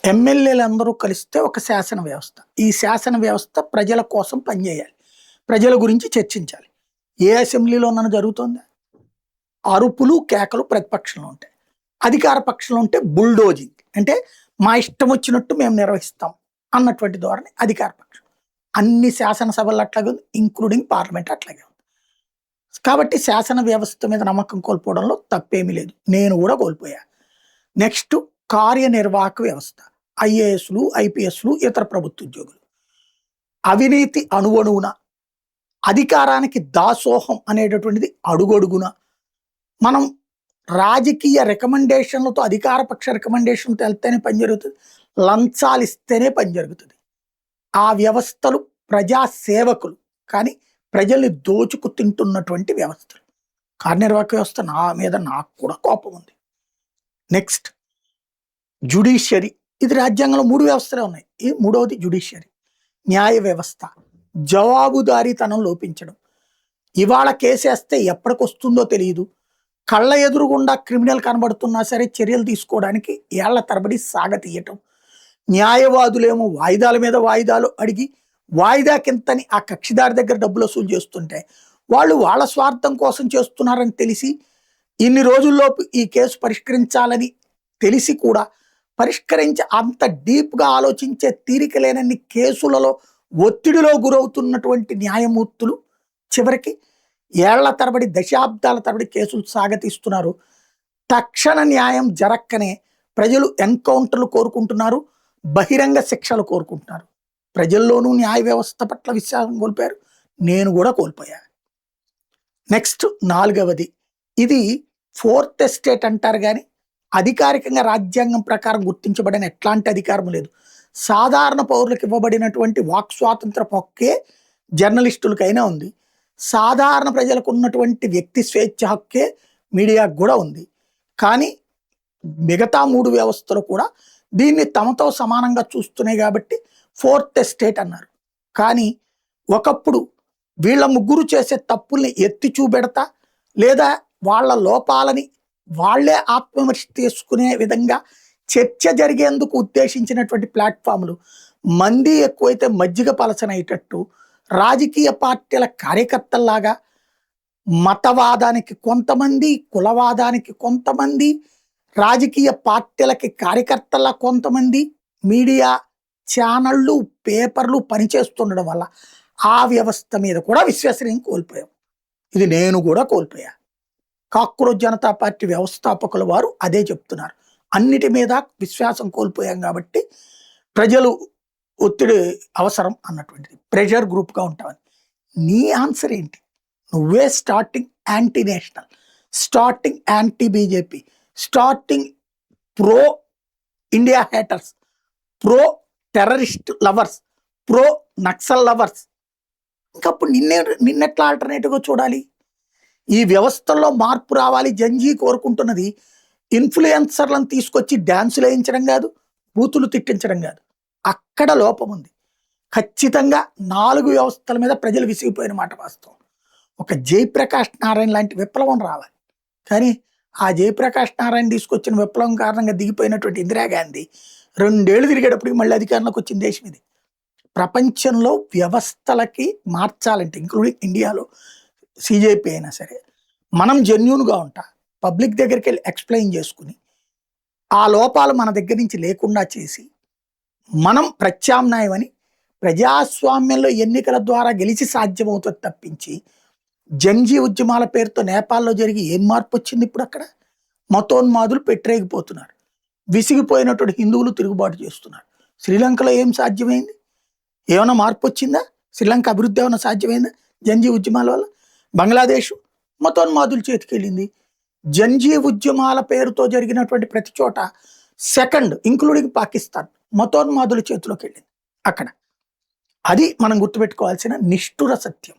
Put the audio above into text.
ఎమ్మెల్యేలందరూ కలిస్తే ఒక శాసన వ్యవస్థ. ఈ శాసన వ్యవస్థ ప్రజల కోసం పనిచేయాలి. ప్రజల గురించి చర్చించాలి. ఏ అసెంబ్లీలోనైనా జరుగుతోందా? అరుపులు, కేకలు ప్రతిపక్షంలో ఉంటాయి. అధికార పక్షంలో ఉంటే బుల్డోజింగ్. అంటే మా ఇష్టం వచ్చినట్టు మేము నిర్వహిస్తాం అన్నటువంటి ధోరణి అధికార పక్షం. అన్ని శాసనసభలు అట్లాగే ఉంది, ఇంక్లూడింగ్ పార్లమెంట్ అట్లాగే ఉంది. కాబట్టి శాసన వ్యవస్థ మీద నమ్మకం కోల్పోవడంలో తప్పేమీ లేదు. నేను కూడా కోల్పోయా. నెక్స్ట్ కార్యనిర్వాహక వ్యవస్థ. ఐఏఎస్లు, ఐపీఎస్లు, ఇతర ప్రభుత్వ ఉద్యోగులు. అవినీతి అణువణువున, అధికారానికి దాసోహం అనేటటువంటిది అడుగడుగున. మనం రాజకీయ రికమెండేషన్లతో, అధికార పక్ష రికమెండేషన్తో వెళ్తేనే పని జరుగుతుంది, లంచాలు ఇస్తేనే పని జరుగుతుంది. ఆ వ్యవస్థలు ప్రజా సేవకులు, కానీ ప్రజల్ని దోచుకు తింటున్నటువంటి వ్యవస్థలు. కార్యనిర్వాహక వ్యవస్థ మీద నాకు కూడా కోపం ఉంది. Next judiciary. ఇది రాజ్యాంగంలో 3 వ్యవస్థలే ఉన్నాయి. ఈ మూడవది జ్యుడిషియరీ. న్యాయ వ్యవస్థ జవాబుదారీతనం లోపించడం. ఇవాళ కేసేస్తే ఎప్పటికొస్తుందో తెలియదు. కళ్ళ ఎదురుగుండా క్రిమినల్ కనబడుతున్నా సరే చర్యలు తీసుకోవడానికి ఏళ్ల తరబడి సాగతీయటం. న్యాయవాదులేమో వాయిదాల మీద వాయిదాలు అడిగి వాయిదా కింతని ఆ కక్షిదారి దగ్గర డబ్బులు వసూలు చేస్తుంటే వాళ్ళు వాళ్ళ స్వార్థం కోసం చేస్తున్నారని తెలిసి ఇన్ని రోజుల్లోపు ఈ కేసు పరిష్కరించాలని తెలిసి కూడా పరిష్కరించి అంత డీప్గా ఆలోచించే తీరిక లేనన్ని కేసులలో ఒత్తిడిలో గురవుతున్నటువంటి న్యాయమూర్తులు చివరికి ఏళ్ల తరబడి, దశాబ్దాల తరబడి కేసులు సాగతీస్తున్నారు. తక్షణ న్యాయం జరక్కనే ప్రజలు ఎన్కౌంటర్లు కోరుకుంటున్నారు, బహిరంగ శిక్షలు కోరుకుంటున్నారు. ప్రజల్లోనూ న్యాయ వ్యవస్థ పట్ల విశ్వాసం కోల్పోయారు. నేను కూడా కోల్పోయా. నెక్స్ట్ 4వది. ఇది 4th ఎస్టేట్ అంటారు, కానీ అధికారికంగా రాజ్యాంగం ప్రకారం గుర్తించబడిన ఎట్లాంటి అధికారం లేదు. సాధారణ పౌరులకు ఇవ్వబడినటువంటి వాక్ స్వాతంత్ర హక్కే జర్నలిస్టులకైనా ఉంది. సాధారణ ప్రజలకు ఉన్నటువంటి వ్యక్తి స్వేచ్ఛ హక్కే మీడియాకు కూడా ఉంది. కానీ మిగతా 3 వ్యవస్థలు కూడా దీన్ని తమతో సమానంగా చూస్తున్నాయి కాబట్టి 4th ఎస్టేట్ అన్నారు. కానీ ఒకప్పుడు వీళ్ళ ముగ్గురు చేసే తప్పుల్ని ఎత్తి చూపెడతా, లేదా వాళ్ళ లోపాలని వాళ్లే ఆత్మవిమర్శ తీసుకునే విధంగా చర్చ జరిగేందుకు ఉద్దేశించినటువంటి ప్లాట్ఫామ్లు మంది ఎక్కువైతే మజ్జిగ పలచనయ్యేటట్టు, రాజకీయ పార్టీల కార్యకర్తల్లాగా మతవాదానికి కొంతమంది, కులవాదానికి కొంతమంది, రాజకీయ పార్టీలకి కార్యకర్తల కొంతమంది, మీడియా ఛానళ్ళు, పేపర్లు పనిచేస్తుండడం వల్ల ఆ వ్యవస్థ మీద కూడా విశ్వసనీయం కోల్పోయాం. ఇది నేను కూడా కోల్పోయా. కాక్రోచ్ జనతా పార్టీ వ్యవస్థాపకుల వారు అదే చెప్తున్నారు. అన్నిటి మీద విశ్వాసం కోల్పోయాం కాబట్టి ప్రజలు ఒత్తిడి అవసరం అన్నటువంటిది. ప్రెషర్ గ్రూప్గా ఉంటామని. నీ ఆన్సర్ ఏంటి? నువ్వే starting anti national, starting anti BJP, starting pro India haters, pro terrorist lovers, pro Naxal lovers. ఇంకప్పుడు నిన్నెట్లా ఆల్టర్నేటివ్గా చూడాలి? ఈ వ్యవస్థల్లో మార్పు రావాలి. జంజీ కోరుకుంటున్నది ఇన్ఫ్లుయెన్సర్లను తీసుకొచ్చి డ్యాన్సులు వేయించడం కాదు, బూతులు తిట్టించడం కాదు. అక్కడ లోపం ఉంది. ఖచ్చితంగా 4 వ్యవస్థల మీద ప్రజలు విసిగిపోయిన మాట వాస్తవం. ఒక జయప్రకాష్ నారాయణ లాంటి విప్లవం రావాలి. కానీ ఆ జయప్రకాష్ నారాయణ తీసుకొచ్చిన విప్లవం కారణంగా దిగిపోయినటువంటి ఇందిరాగాంధీ 2 ఏళ్ళు తిరిగేటప్పటికి మళ్ళీ అధికారంలోకి వచ్చిన దేశం ఇది. ప్రపంచంలో వ్యవస్థలకి మార్చాలంటే, ఇంక్లూడింగ్ ఇండియాలో సిజేపీ అయినా సరే, మనం జెన్యూన్గా ఉంటా, పబ్లిక్ దగ్గరికి వెళ్ళి ఎక్స్ప్లెయిన్ చేసుకుని ఆ లోపాలు మన దగ్గర నుంచి లేకుండా చేసి మనం ప్రత్యామ్నాయం అని ప్రజాస్వామ్యంలో ఎన్నికల ద్వారా గెలిచి సాధ్యమవుతుంది తప్పించి జంజీ ఉద్యమాల పేరుతో నేపాల్లో జరిగి ఏం మార్పు వచ్చింది? ఇప్పుడు అక్కడ మతోన్మాదులు పెట్టరేగిపోతున్నారు. విసిగిపోయినటువంటి హిందువులు తిరుగుబాటు చేస్తున్నారు. శ్రీలంకలో ఏం సాధ్యమైంది? ఏమైనా మార్పు వచ్చిందా? శ్రీలంక అభివృద్ధి ఏమైనా సాధ్యమైందా జంజీ ఉద్యమాల వల్ల? బంగ్లాదేశ్ మతోన్మాదుల చేతికి వెళ్ళింది. జంజీ ఉద్యమాల పేరుతో జరిగినటువంటి ప్రతి చోట సెకండ్, ఇంక్లూడింగ్ పాకిస్తాన్, మతోన్మాదుల చేతిలోకి వెళ్ళింది. అక్కడ అది మనం గుర్తుపెట్టుకోవాల్సిన నిష్ఠుర సత్యం.